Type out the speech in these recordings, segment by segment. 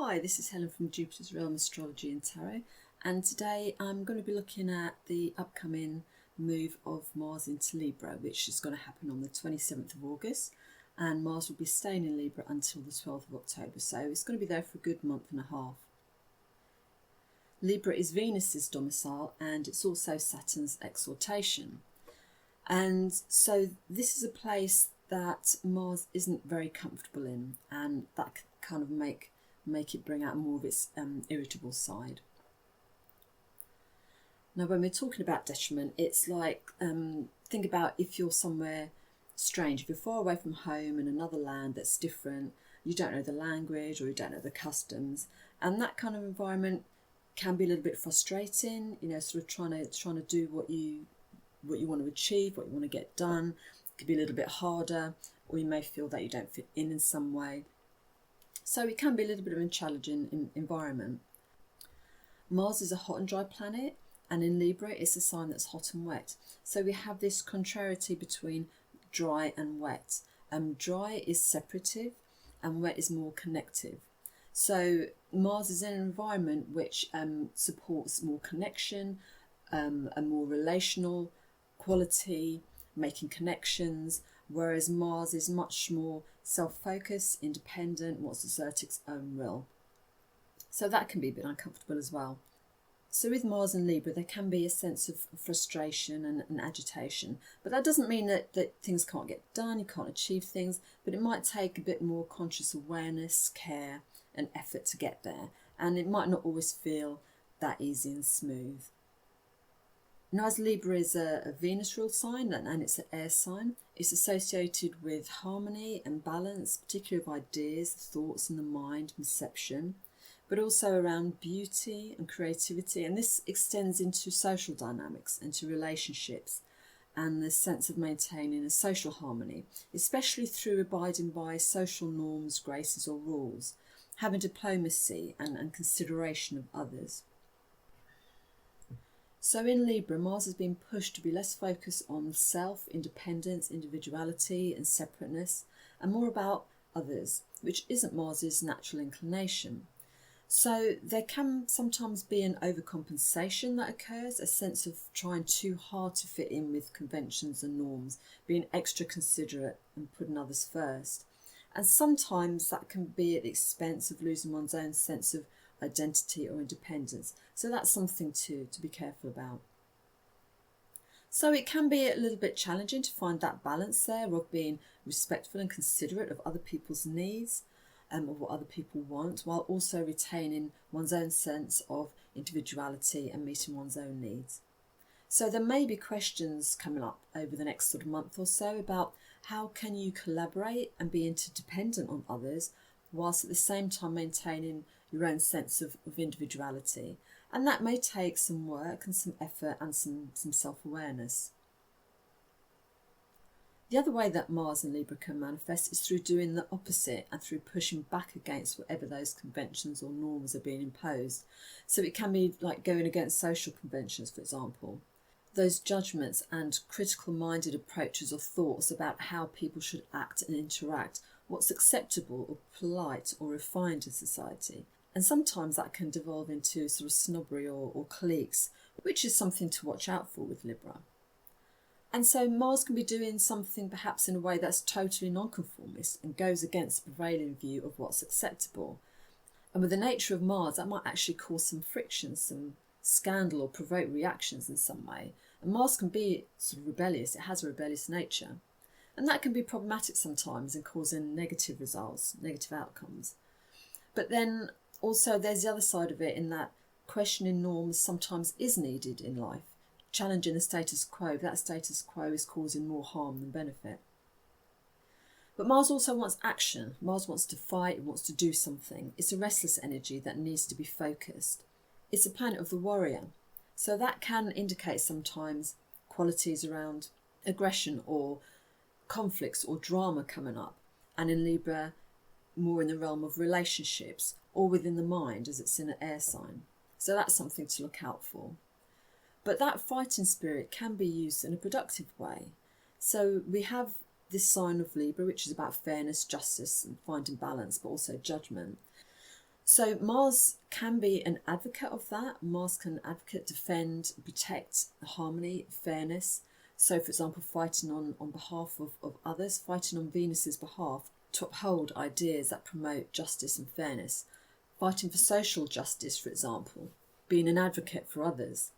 Hi, this is Helen from Jupiter's Realm Astrology and Tarot, and today I'm going to be looking at the upcoming move of Mars into Libra, which is going to happen on the 27th of August, and Mars will be staying in Libra until the 12th of October, so it's going to be there for a good month and a half. Libra is Venus's domicile, and it's also Saturn's exaltation, and so this is a place that Mars isn't very comfortable in, and that can kind of make it bring out more of its irritable side. Now, when we're talking about detriment, it's like, think about if you're somewhere strange, if you're far away from home in another land that's different, you don't know the language or you don't know the customs, and that kind of environment can be a little bit frustrating, you know, sort of trying to do what you want to achieve, what you want to get done. It could be a little bit harder, or you may feel that you don't fit in some way. So it can be a little bit of a challenging environment. Mars is a hot and dry planet, and in Libra it's a sign that's hot and wet. So we have this contrariety between dry and wet. Dry is separative and wet is more connective. So Mars is in an environment which supports more connection, a more relational quality, making connections, whereas Mars is much more self-focused, independent, wants to assert its own will. So that can be a bit uncomfortable as well. So with Mars and Libra, there can be a sense of frustration and agitation, but that doesn't mean that things can't get done, you can't achieve things, but it might take a bit more conscious awareness, care and effort to get there, and it might not always feel that easy and smooth. Now, as Libra is a Venus ruled sign and it's an air sign, it's associated with harmony and balance, particularly of ideas, thoughts in the mind, perception, but also around beauty and creativity. And this extends into social dynamics, into relationships, and the sense of maintaining a social harmony, especially through abiding by social norms, graces or rules, having diplomacy and consideration of others. So in Libra, Mars has been pushed to be less focused on self, independence, individuality and separateness, and more about others, which isn't Mars's natural inclination. So there can sometimes be an overcompensation that occurs, a sense of trying too hard to fit in with conventions and norms, being extra considerate and putting others first. And sometimes that can be at the expense of losing one's own sense of identity or independence. So that's something to be careful about. So it can be a little bit challenging to find that balance there of being respectful and considerate of other people's needs of what other people want, while also retaining one's own sense of individuality and meeting one's own needs. So there may be questions coming up over the next sort of month or so about how can you collaborate and be interdependent on others whilst at the same time maintaining your own sense of individuality. And that may take some work and some effort and some self-awareness. The other way that Mars and Libra can manifest is through doing the opposite and through pushing back against whatever those conventions or norms are being imposed. So it can be like going against social conventions, for example. Those judgments and critical-minded approaches or thoughts about how people should act and interact, what's acceptable or polite or refined in society. And sometimes that can devolve into sort of snobbery or cliques, which is something to watch out for with Libra. And so Mars can be doing something perhaps in a way that's totally nonconformist and goes against the prevailing view of what's acceptable. And with the nature of Mars, that might actually cause some friction, some scandal or provoke reactions in some way. And Mars can be sort of rebellious, it has a rebellious nature. And that can be problematic sometimes and causing negative results, negative outcomes. But then also there's the other side of it in that questioning norms sometimes is needed in life. Challenging the status quo, if that status quo is causing more harm than benefit. But Mars also wants action. Mars wants to fight, it wants to do something. It's a restless energy that needs to be focused. It's a planet of the warrior. So that can indicate sometimes qualities around aggression or conflicts or drama coming up. And in Libra, more in the realm of relationships or within the mind as it's in an air sign. So that's something to look out for. But that fighting spirit can be used in a productive way. So we have this sign of Libra, which is about fairness, justice and finding balance, but also judgment. So Mars can be an advocate of that. Mars can advocate, defend, protect harmony, fairness. So, for example, fighting on behalf of others, fighting on Venus's behalf to uphold ideas that promote justice and fairness, fighting for social justice, for example, being an advocate for others.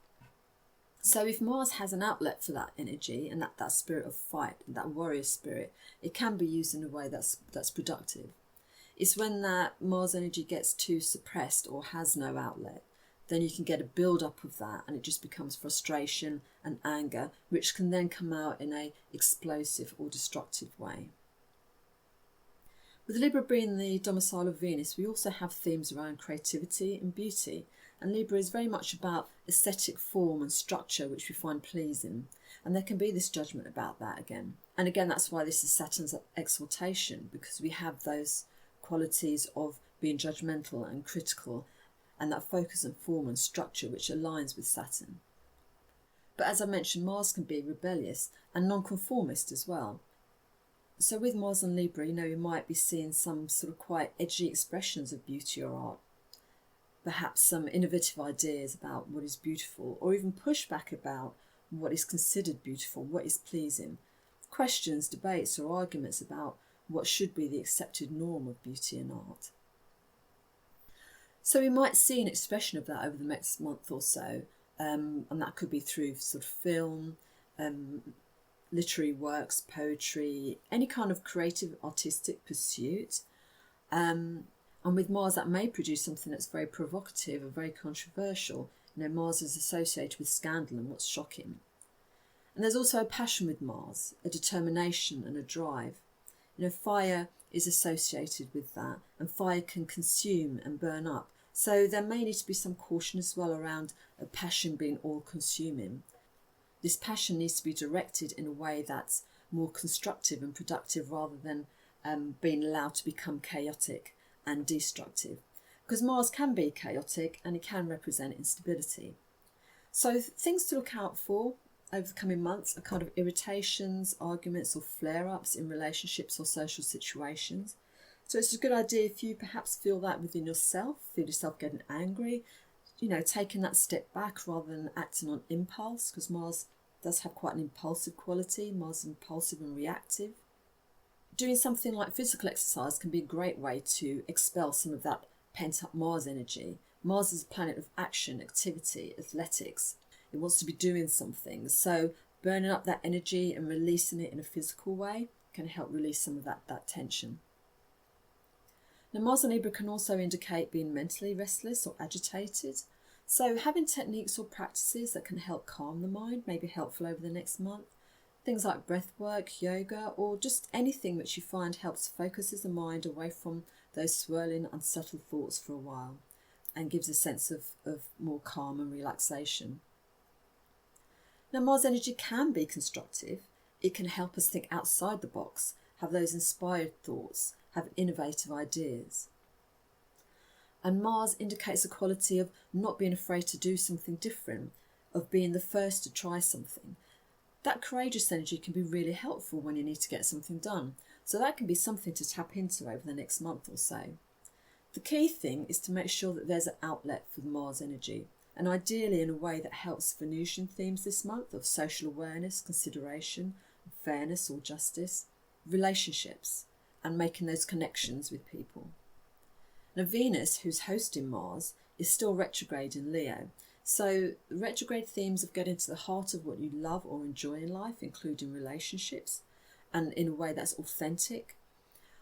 So if Mars has an outlet for that energy and that spirit of fight, that warrior spirit, it can be used in a way that's productive. It's when that Mars energy gets too suppressed or has no outlet, then you can get a build-up of that and it just becomes frustration and anger, which can then come out in a explosive or destructive way. With Libra being the domicile of Venus, we also have themes around creativity and beauty. And Libra is very much about aesthetic form and structure, which we find pleasing. And there can be this judgment about that again. And again, that's why this is Saturn's exaltation, because we have those qualities of being judgmental and critical, and that focus on form and structure, which aligns with Saturn. But as I mentioned, Mars can be rebellious and nonconformist as well. So with Mars and Libra, you might be seeing some sort of quite edgy expressions of beauty or art. Perhaps some innovative ideas about what is beautiful, or even pushback about what is considered beautiful, what is pleasing. Questions, debates or arguments about what should be the accepted norm of beauty and art. So we might see an expression of that over the next month or so, and that could be through sort of film, literary works, poetry, any kind of creative artistic pursuit. And with Mars, that may produce something that's very provocative or very controversial. Mars is associated with scandal and what's shocking. And there's also a passion with Mars, a determination and a drive. Fire is associated with that, and fire can consume and burn up. So there may need to be some caution as well around a passion being all-consuming. This passion needs to be directed in a way that's more constructive and productive rather than being allowed to become chaotic and destructive. Because Mars can be chaotic and it can represent instability. So things to look out for over the coming months are kind of irritations, arguments or flare-ups in relationships or social situations. So it's a good idea if you perhaps feel that within yourself, feel yourself getting angry, taking that step back rather than acting on impulse, because Mars does have quite an impulsive quality. Mars is impulsive and reactive. Doing something like physical exercise can be a great way to expel some of that pent-up Mars energy. Mars is a planet of action, activity, athletics. It wants to be doing something. So burning up that energy and releasing it in a physical way can help release some of that tension. Now, Mars and Libra can also indicate being mentally restless or agitated. So having techniques or practices that can help calm the mind may be helpful over the next month. Things like breath work, yoga, or just anything which you find helps focuses the mind away from those swirling, unsettled thoughts for a while and gives a sense of more calm and relaxation. Now, Mars energy can be constructive. It can help us think outside the box, have those inspired thoughts, have innovative ideas. And Mars indicates a quality of not being afraid to do something different, of being the first to try something. That courageous energy can be really helpful when you need to get something done. So that can be something to tap into over the next month or so. The key thing is to make sure that there's an outlet for the Mars energy, and ideally in a way that helps Venusian themes this month of social awareness, consideration, fairness or justice, relationships, and making those connections with people. Now, Venus, who's hosting Mars, is still retrograde in Leo. So retrograde themes of getting to the heart of what you love or enjoy in life, including relationships, and in a way that's authentic,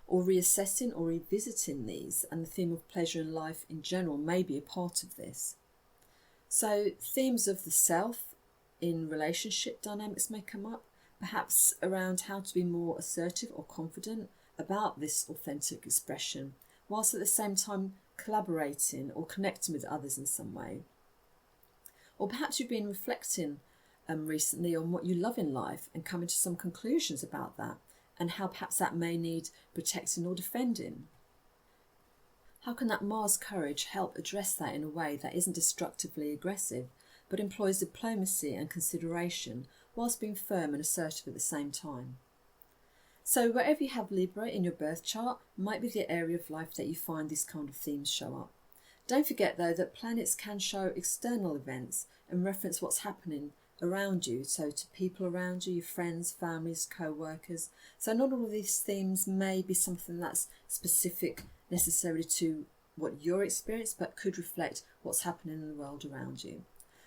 or reassessing or revisiting these, and the theme of pleasure in life in general may be a part of this. So themes of the self in relationship dynamics may come up, perhaps around how to be more assertive or confident about this authentic expression, whilst at the same time collaborating or connecting with others in some way. Or perhaps you've been reflecting recently on what you love in life and coming to some conclusions about that, and how perhaps that may need protecting or defending. How can that Mars courage help address that in a way that isn't destructively aggressive, but employs diplomacy and consideration, whilst being firm and assertive at the same time? So wherever you have Libra in your birth chart might be the area of life that you find these kind of themes show up. Don't forget though that planets can show external events and reference what's happening around you, so to people around you, your friends, families, co-workers. So not all of these themes may be something that's specific necessarily to what you're experiencing, but could reflect what's happening in the world around you.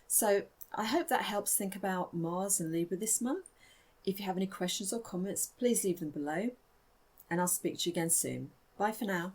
So I hope that helps think about Mars and Libra this month. If you have any questions or comments, please leave them below, and I'll speak to you again soon. Bye for now.